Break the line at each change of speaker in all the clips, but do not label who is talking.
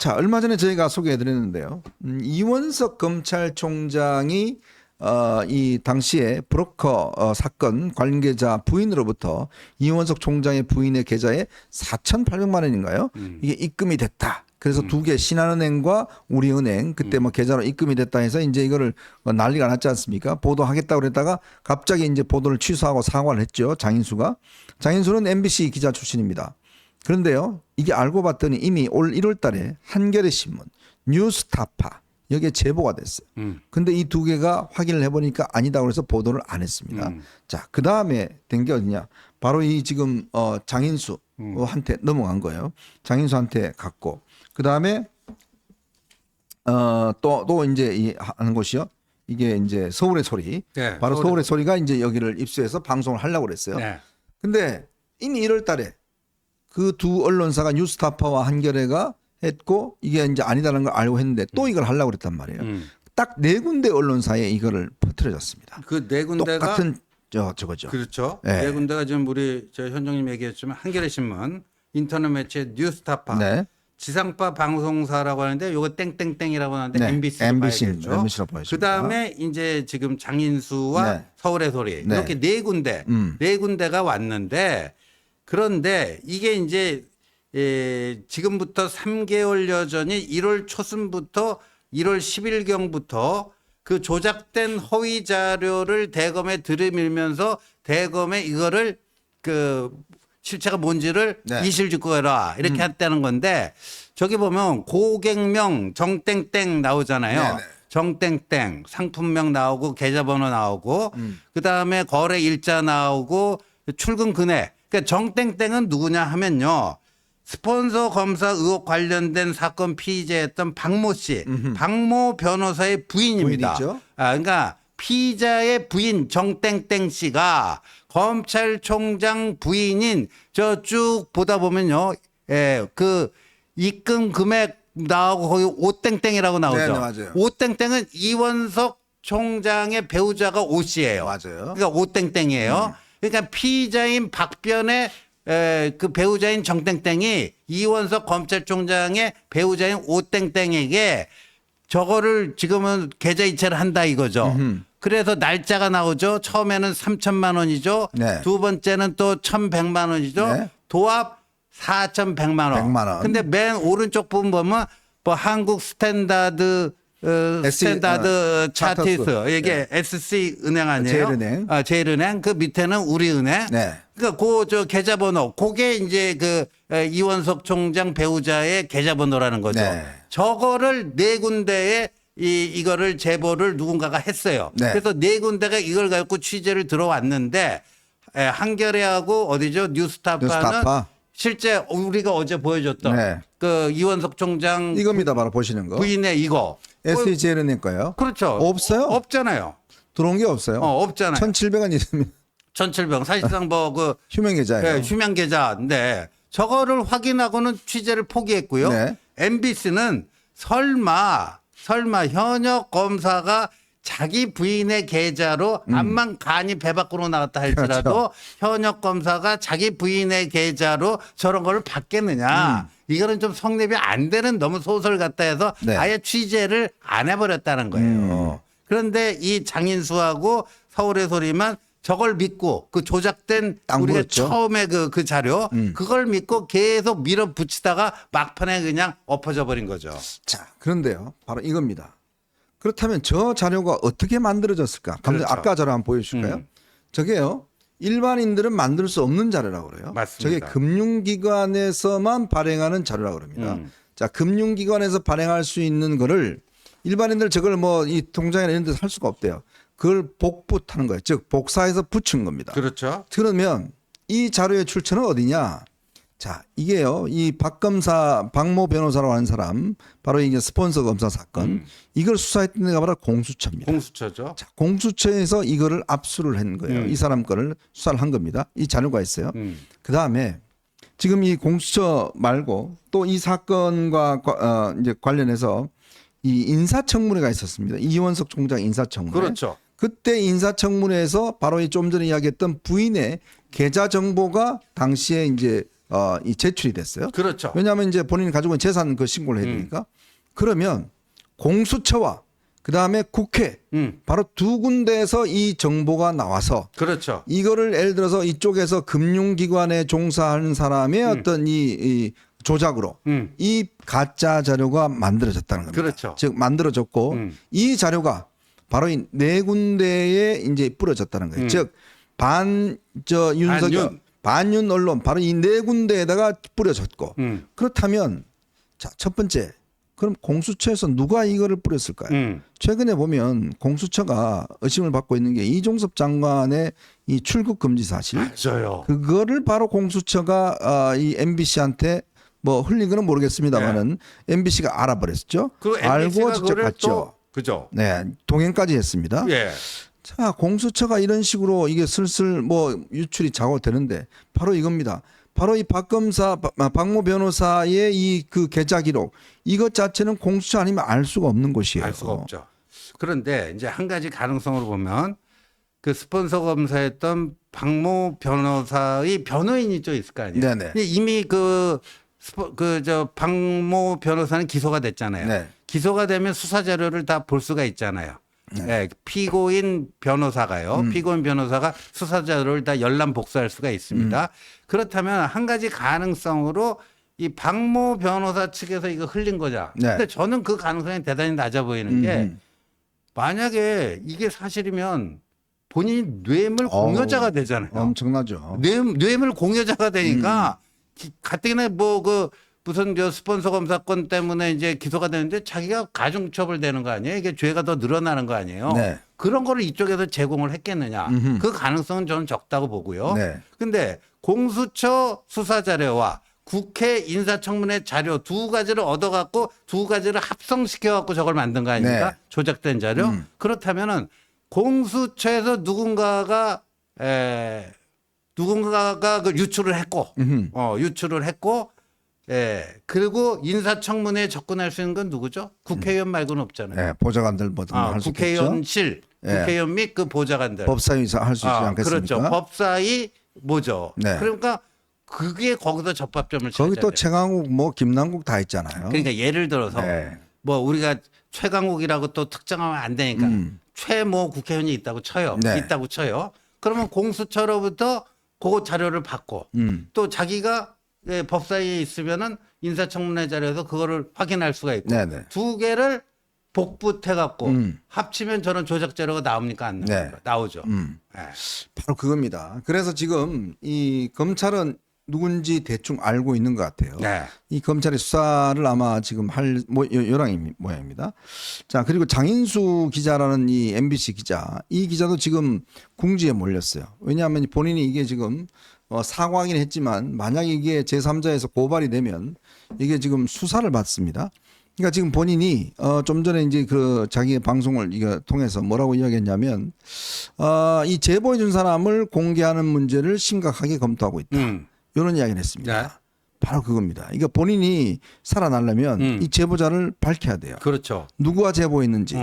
자, 얼마 전에 저희가 소개해드렸는데요. 이원석 검찰총장이 이 당시에 브로커 사건 관계자 부인으로부터 이원석 총장의 부인의 계좌에 4,800만 원인가요? 이게 입금이 됐다. 그래서 두 개 신한은행과 우리은행 그때 뭐 계좌로 입금이 됐다 해서 이제 이거를 난리가 났지 않습니까? 보도하겠다고 그랬다가 갑자기 이제 보도를 취소하고 사과를 했죠. 장인수가. 장인수는 MBC 기자 출신입니다. 그런데요, 이게 알고 봤더니 이미 올 1월 달에 한겨레 신문, 뉴스타파 여기에 제보가 됐어요. 근데 이 두 개가 확인을 해보니까 아니다 그래서 보도를 안 했습니다. 자, 그 다음에 된 게 어디냐? 바로 이 지금 장인수한테 넘어간 거예요. 장인수한테 갔고, 그 다음에 또 이제 하는 곳이요. 이게 이제 서울의 소리.
네,
바로 서울의 소리가 이제 여기를 입수해서 방송을 하려고 그랬어요.
네.
근데 이미 1월 달에 그 두 언론사가 뉴스타파와 한겨레가 했고 이게 이제 아니다는 걸 알고 했는데 또 이걸 하려고 그랬단 말이에요. 딱 네 군데 언론사에 이거를 퍼뜨려졌습니다.
그 네 군데가
똑같은 저거죠.
그렇죠.
네.
네 군데가 지금 우리 저 현정님 얘기했지만 한겨레 신문, 인터넷 매체 뉴스타파,
네.
지상파 방송사라고 하는데 요거 땡땡땡이라고 하는데
네.
MBC로 봐야겠죠.
MBC로 봐야죠.
그다음에 이제 지금 장인수와
네.
서울의 소리
네.
이렇게 네 군데 네 군데가 왔는데 그런데 이게 이제 지금부터 3개월 여전히 1월 초순부터 1월 10일경부터 그 조작된 허위 자료를 대검에 들이밀면서 대검에 이거를 그 실체가 뭔지를
네.
이실직고 해라 이렇게 했다는 건데 저기 보면 고객명 정땡땡 나오잖아요.
네네.
정땡땡 상품명 나오고 계좌번호 나오고 그다음에 거래 일자 나오고 출금 금액. 그러니까 정땡땡은 누구냐 하면요. 스폰서 검사 의혹 관련된 사건 피의자였던 박모 씨, 박모 변호사의 부인입니다.
부인이죠.
그러니까 피의자의 부인 정땡땡 씨가 검찰총장 부인인 저 쭉 보다 보면요, 그 입금 금액 나오고 거기 오땡땡이라고 나오죠.
네, 맞아요.
오땡땡은 이원석 총장의 배우자가 오 씨예요.
맞아요.
그러니까 오땡땡이에요. 그러니까 피의자인 박변의 그 배우자인 정땡땡이 이원석 검찰총장의 배우자인 오땡땡에게 저거를 지금은 계좌 이체를 한다 이거죠. 그래서 날짜가 나오죠. 처음에는 3천만 원이죠.
네.
두 번째는 또 1,100만 원이죠.
네.
도합 4,100만 원.
100만 원.
근데 맨 오른쪽 부분 보면 뭐 한국 스탠다드 스탠다드 차티스 이게 SC 은행 아니에요?
제일은행.
제일은행 그 밑에는 우리은행.
네.
그러니까 그 계좌번호 그게 이제 그 이원석 총장 배우자의 계좌번호라는 거죠.
네.
저거를 네 군데에 이거를 제보를 누군가가 했어요.
네.
그래서 네 군데가 이걸 갖고 취재를 들어왔는데 한겨레하고 어디죠? 뉴스타파는
뉴스타파.
실제 우리가 어제 보여줬던
네.
그 이원석 총장
이겁니다. 바로 보시는 거.
부인의 이거.
SJL은행 거요.
그렇죠.
없어요?
없잖아요.
들어온 게 없어요.
없잖아요.
1,700원 있으면
1,700. 사실상 뭐 그
휴면 계좌예요.
휴면 계좌인데 저거를 확인하고는 취재를 포기했고요.
네.
MBC는 설마 현역 검사가 자기 부인의 계좌로 암만 간이 배 밖으로 나갔다 할지라도
그렇죠.
현역 검사가 자기 부인의 계좌로 저런 걸 받겠느냐. 이거는 좀 성립이 안 되는 너무 소설 같다 해서
네.
아예 취재를 안 해버렸다는 거예요. 그런데 이 장인수하고 서울의 소리만 저걸 믿고 그 조작된
딱
우리가
물었죠.
처음에 그 자료 그걸 믿고 계속 밀어붙이다가 막판에 그냥 엎어져 버린 거죠.
자, 그런데요. 바로 이겁니다. 그렇다면 저 자료가 어떻게 만들어졌을까?
그렇죠.
아까 자료 한번 보여주실까요? 저게요. 일반인들은 만들 수 없는 자료라고 그래요.
맞습니다.
저게 금융기관에서만 발행하는 자료라고 그럽니다. 자, 금융기관에서 발행할 수 있는 거를 일반인들 저걸 뭐 이 통장이나 이런 데서 할 수가 없대요. 그걸 복붙하는 거예요. 즉 복사해서 붙인 겁니다.
그렇죠.
그러면 이 자료의 출처는 어디냐? 자, 이게요. 이 박검사, 박모 변호사로 하는 사람, 바로 이게 스폰서 검사 사건, 이걸 수사했던 데가 바로 공수처입니다.
공수처죠.
자, 공수처에서 이거를 압수를 한 거예요. 이 사람 거를 수사를 한 겁니다. 이 자료가 있어요. 그 다음에 지금 이 공수처 말고 또 이 사건과 이제 관련해서 이 인사청문회가 있었습니다. 이원석 총장 인사청문회.
그렇죠.
그때 인사청문회에서 바로 이 좀 전에 이야기했던 부인의 계좌 정보가 당시에 이제 이 제출이 됐어요.
그렇죠.
왜냐하면 이제 본인이 가지고 있는 재산 그 신고를 해야 되니까. 그러면 공수처와 그 다음에 국회 바로 두 군데에서 이 정보가 나와서
그렇죠.
이거를 예를 들어서 이쪽에서 금융기관에 종사하는 사람의 어떤 이 조작으로 이 가짜 자료가 만들어졌다는 겁니다.
그렇죠.
즉 만들어졌고 이 자료가 바로 이 네 군데에 이제 뿌려졌다는 거예요. 즉 윤석열 반윤 언론 바로 이 네 군데에다가 뿌려졌고 그렇다면 자, 첫 번째 그럼 공수처에서 누가 이거를 뿌렸을까요? 최근에 보면 공수처가 의심을 받고 있는 게 이종섭 장관의 이 출국 금지 사실.
맞아요.
그거를 바로 공수처가 이 MBC한테 뭐 흘린 거는 모르겠습니다만은 MBC가 알아버렸죠.
그
알고 직접 갔죠.
또, 그죠.
네, 동행까지 했습니다.
예.
자, 공수처가 이런 식으로 이게 슬슬 뭐 유출이 작업되는데 바로 이겁니다. 바로 이 박모 변호사의 이 그 계좌 기록 이것 자체는 공수처 아니면 알 수가 없는 것이에요.
알 수가 없죠. 그런데 이제 한 가지 가능성으로 보면 그 스폰서 검사했던 박모 변호사의 변호인이 좀 있을 거 아니에요.
네네.
근데 이미 저 박모 변호사는 기소가 됐잖아요.
네.
기소가 되면 수사 자료를 다 볼 수가 있잖아요. 네, 피고인 변호사가요. 피고인 변호사가 수사 자료를 다 열람 복사할 수가 있습니다. 그렇다면 한 가지 가능성으로 이 박모 변호사 측에서 이거 흘린 거죠.
네.
근데 저는 그 가능성이 대단히 낮아 보이는 게 만약에 이게 사실이면 본인이 뇌물 공여자가 되잖아요.
엄청나죠.
뇌물 공여자가 되니까 가뜩이나 뭐 그 무슨 저 스폰서 검사건 때문에 이제 기소가 되는데 자기가 가중처벌 되는 거 아니에요? 이게 죄가 더 늘어나는 거 아니에요?
네.
그런 거를 이쪽에서 제공을 했겠느냐? 그 가능성은 저는 적다고 보고요.
네.
근데 공수처 수사 자료와 국회 인사청문회 자료 두 가지를 얻어갖고 두 가지를 합성시켜갖고 저걸 만든 거 아닙니까?
네.
조작된 자료? 그렇다면은 공수처에서 누군가가 그 유출을 했고, 유출을 했고, 그리고 인사청문회에 접근할 수 있는 건 누구죠? 국회의원 말고는 없잖아요.
네, 보좌관들 뭐든 할 수 있겠죠.
국회의원실,
네.
국회의원 및 그 보좌관들.
법사위에서 할 수 있지 않겠습니까?
그렇죠. 법사위 뭐죠?
네.
그러니까 그게 거기서 접합점을 찾아야
거기 또
돼요.
최강욱 뭐 김남국 다 있잖아요.
그러니까 예를 들어서
네.
뭐 우리가 최강욱이라고 또 특정하면 안 되니까 최모 국회의원이 있다고 쳐요.
네.
있다고 쳐요. 그러면 공수처로부터 그 자료를 받고 또 자기가 법사위에 있으면은 인사청문회 자료에서 그거를 확인할 수가 있고
네네.
두 개를 복붙해 갖고 합치면 저런 조작 자료가 나옵니까 안 나옵니까?
네.
나오죠. 네.
바로 그겁니다. 그래서 지금 이 검찰은 누군지 대충 알고 있는 것 같아요.
네.
이 검찰의 수사를 아마 지금 할 요랑이 모양입니다. 자, 그리고 장인수 기자라는 이 MBC 기자, 이 기자도 지금 궁지에 몰렸어요. 왜냐하면 본인이 이게 지금 사과하긴 했지만 만약 이게 제3자에서 고발이 되면 이게 지금 수사를 받습니다. 그러니까 지금 본인이 좀 전에 이제 그 자기의 방송을 이거 통해서 뭐라고 이야기했냐면 이 제보해 준 사람을 공개하는 문제를 심각하게 검토하고 있다. 이런 이야기를 했습니다.
네.
바로 그겁니다. 이거 본인이 살아나려면 이 제보자를 밝혀야 돼요.
그렇죠.
누구와 제보했는지.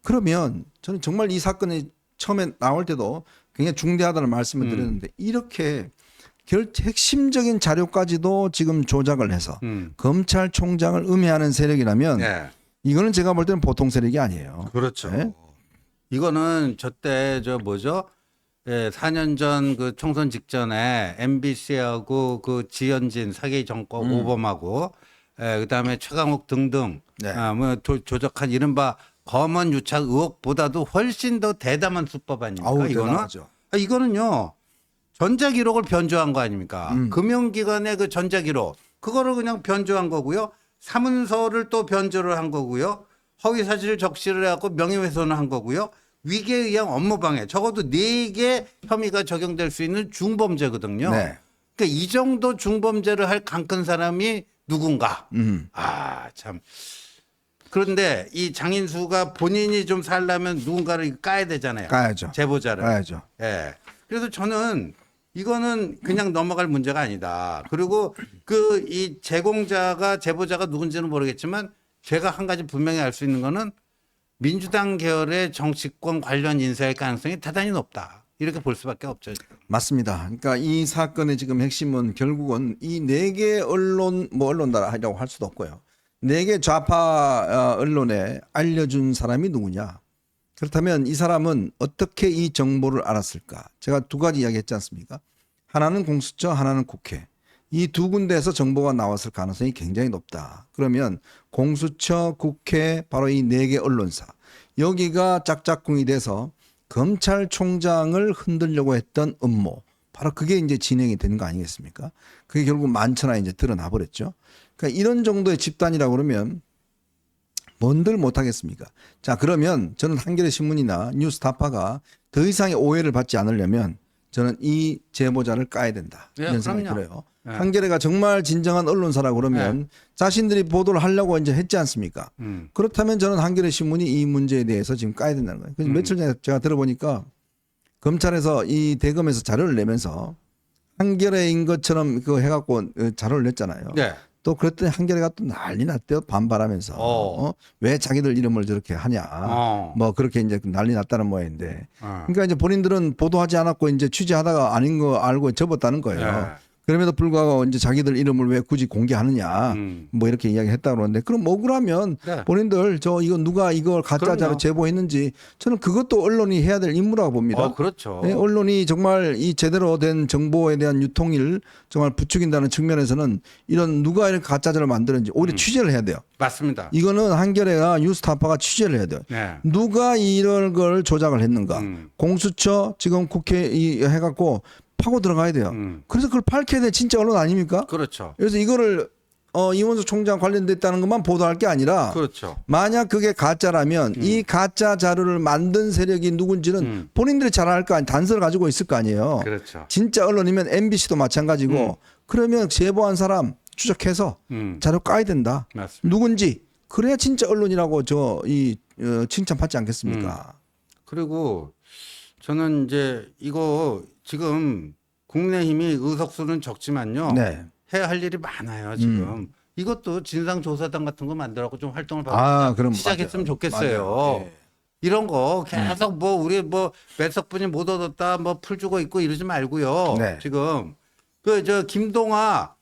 그러면 저는 정말 이 사건이 처음에 나올 때도 굉장히 중대하다는 말씀을 드렸는데 이렇게 핵심적인 자료까지도 지금 조작을 해서 검찰총장을 음해하는 세력이라면
네.
이거는 제가 볼 때는 보통 세력이 아니에요.
그렇죠.
네?
이거는 저때 저 뭐죠? 4년 전 그 총선 직전에 MBC하고 그 지현진 사기 정권 오범하고 그다음에 최강욱 등등
네.
뭐 조작한 이른바 검언 유착 의혹보다도 훨씬 더 대담한 수법 아닙니까?
아우,
이거는
대단하죠.
이거는요 전자기록을 변조한 거 아닙니까? 금융기관의 그 전자기록 그거를 그냥 변조한 거고요. 사문서를 또 변조를 한 거고요. 허위사실 적시를 해갖고 명예훼손을 한 거고요. 위계에 의한 업무방해 적어도 4개 혐의가 적용될 수 있는 중범죄거든요.
네.
그러니까 이 정도 중범죄를 할 강큰 사람이 누군가. 아, 참. 그런데 이 장인수가 본인이 좀 살려면 누군가를 까야 되잖아요.
까야죠.
제보자를.
까야죠.
예. 그래서 저는 이거는 그냥 넘어갈 문제가 아니다. 그리고 그 이 제공자가 제보자가 누군지는 모르겠지만 제가 한 가지 분명히 알 수 있는 거는 민주당 계열의 정치권 관련 인사일 가능성이 대단히 높다. 이렇게 볼 수밖에 없죠. 지금.
맞습니다. 그러니까 이 사건의 지금 핵심은 결국은 이 네 개 언론 뭐 언론이라고 할 수도 없고요. 네 개 좌파 언론에 알려준 사람이 누구냐? 그렇다면 이 사람은 어떻게 이 정보를 알았을까? 제가 두 가지 이야기했지 않습니까? 하나는 공수처, 하나는 국회. 이 두 군데에서 정보가 나왔을 가능성이 굉장히 높다. 그러면 공수처, 국회, 바로 이 네 개 언론사. 여기가 짝짝꿍이 돼서 검찰총장을 흔들려고 했던 음모. 바로 그게 이제 진행이 되는 거 아니겠습니까? 그게 결국 만천하에 이제 드러나 버렸죠. 그러니까 이런 정도의 집단이라고 그러면 뭔들 못하겠습니까? 자, 그러면 저는 한겨레 신문이나 뉴스타파가 더 이상의 오해를 받지 않으려면 저는 이 제보자를 까야 된다.
예,
이런 생각이
그럼요.
들어요.
예.
한겨레가 정말 진정한 언론사라고 그러면 자신들이 보도를 하려고 이제 했지 않습니까? 그렇다면 저는 한겨레 신문이 이 문제에 대해서 지금 까야 된다는 거예요. 그래서 며칠 전에 제가 들어보니까 검찰에서 이 대검에서 자료를 내면서 한겨레인 것처럼 그거 해갖고 자료를 냈잖아요.
네.
또 그랬더니 한겨레가 또 난리 났대요. 반발하면서. 왜 자기들 이름을 저렇게 하냐. 뭐 그렇게 이제 난리 났다는 모양인데. 그러니까 이제 본인들은 보도하지 않았고 이제 취재하다가 아닌 거 알고 접었다는 거예요.
네.
그럼에도 불구하고 이제 자기들 이름을 왜 굳이 공개하느냐. 뭐 이렇게 이야기했다고 그러는데 그럼 억울하면
네.
본인들 저 이거 누가 이걸 가짜 자료
그럼요.
제보했는지 저는 그것도 언론이 해야 될 임무라고 봅니다.
그렇죠.
네, 언론이 정말 이 제대로 된 정보에 대한 유통을 정말 부추긴다는 측면에서는 이런 누가 이렇게 가짜 자료를 만드는지 오히려 취재를 해야 돼요.
맞습니다.
이거는 한겨레가 뉴스타파가 취재를 해야 돼요.
네.
누가 이런 걸 조작을 했는가? 공수처 지금 국회 해갖고 파고 들어가야 돼요. 그래서 그걸 밝혀야 돼. 진짜 언론 아닙니까?
그렇죠.
그래서 이거를 이원석 총장 관련됐다는 것만 보도할 게 아니라
그렇죠.
만약 그게 가짜라면 이 가짜 자료를 만든 세력이 누군지는 본인들이 잘 알 거 아니에요. 단서를 가지고 있을 거 아니에요.
그렇죠.
진짜 언론이면 MBC도 마찬가지고 그러면 제보한 사람 추적해서 자료 까야 된다.
맞습니다.
누군지 그래야 진짜 언론이라고 칭찬받지 않겠습니까?
그리고 저는 이제 이거 지금 국민의힘이 의석수는 적지만요.
네.
해야 할 일이 많아요, 지금. 이것도 진상조사단 같은 거 만들어갖고 좀 활동을
그럼
시작했으면
맞아요.
좋겠어요.
맞아요. 예.
이런 거 계속 뭐 우리 뭐 몇 석분이 못 얻었다 뭐 풀 주고 있고 이러지 말고요.
네.
지금 그 저 김동아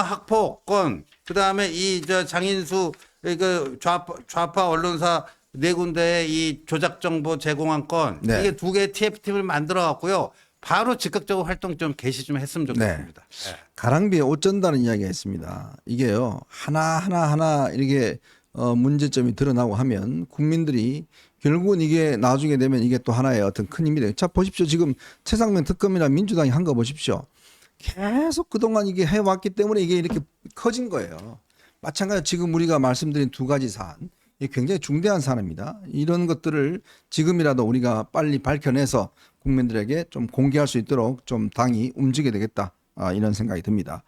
학폭 건 그다음에 이 저 장인수 그 좌파 언론사 네 군데의 이 조작 정보 제공한 건
네.
이게 두 개의 TF팀을 만들어 갖고요. 바로 즉각적으로 활동 좀 개시 좀 했으면 좋겠습니다. 네.
가랑비에 옷 전다는 이야기가 있습니다. 이게요 하나 이렇게 문제점이 드러나고 하면 국민들이 결국은 이게 나중에 되면 이게 또 하나의 어떤 큰 힘이 돼요. 자 보십시오. 지금 최상병 특검이나 민주당이 한 거 보십시오. 계속 그동안 이게 해왔기 때문에 이게 이렇게 커진 거예요. 마찬가지로 지금 우리가 말씀드린 두 가지 사안, 이게 굉장히 중대한 사안입니다. 이런 것들을 지금이라도 우리가 빨리 밝혀내서 국민들에게 좀 공개할 수 있도록 좀 당이 움직여야 되겠다. 이런 생각이 듭니다.